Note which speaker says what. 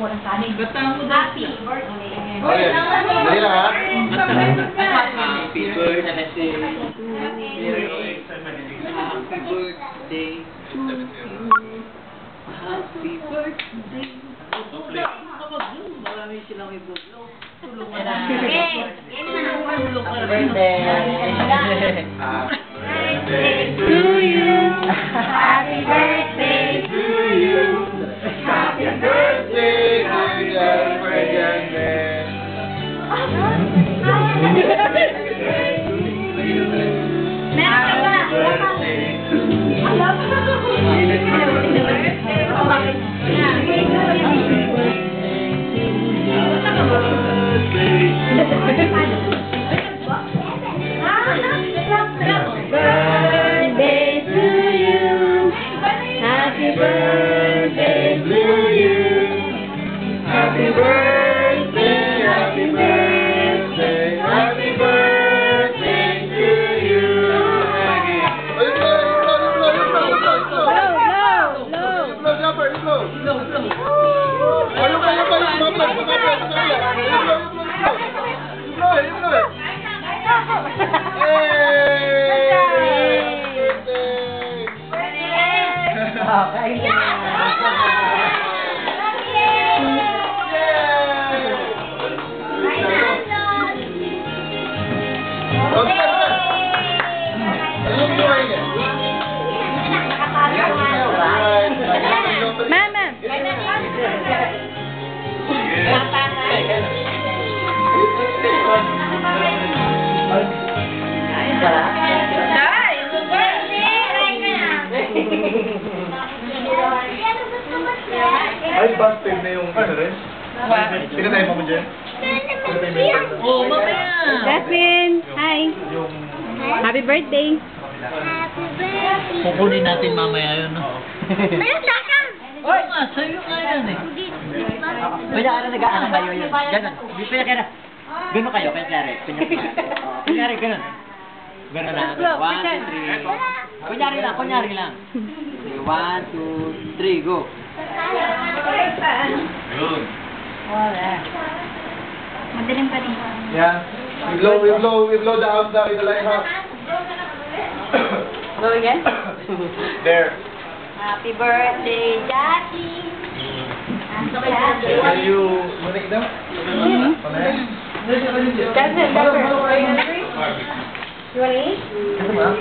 Speaker 1: po ng kanin. Happy birthday.
Speaker 2: Okay. Dali lang ha.
Speaker 3: Happy birthday to you. Happy birthday to you. Happy birthday. Marami silang i-vlog. Tulungan na.
Speaker 1: Happy
Speaker 3: birthday.
Speaker 1: to you. Happy birthday to you.
Speaker 2: Happy birthday, dear President.
Speaker 1: Birthday to you. Happy birthday to you.
Speaker 2: Happy birthday, happy birthday, happy birthday to you. Ay, busted na yung ano rin? Pinatay mo dyan?
Speaker 3: Oo, mamaya.
Speaker 4: Jasmine, hi.
Speaker 2: Yung...
Speaker 4: Happy birthday.
Speaker 1: Happy birthday.
Speaker 3: Kukunin natin mamaya yun, no?
Speaker 1: Meron sa akin.
Speaker 3: Oo nga, sa'yo nga yan eh. Kaya ano nag-aano kayo yun? Ganon. Kaya kaya gano'n kayo, kunyari. Kunyari, gano'n. Gano'n na. 1, 2, 3. Kunyari lang. 1, 2, 3, go.
Speaker 2: Yun.
Speaker 1: Madaling pa rin.
Speaker 2: Yeah. We blow the house down in the lighthouse.
Speaker 4: Go again?
Speaker 2: There.
Speaker 1: Happy birthday, Jackie.
Speaker 2: Can you make them?
Speaker 4: Jasmine,
Speaker 1: You want to eat?
Speaker 2: Ito ba?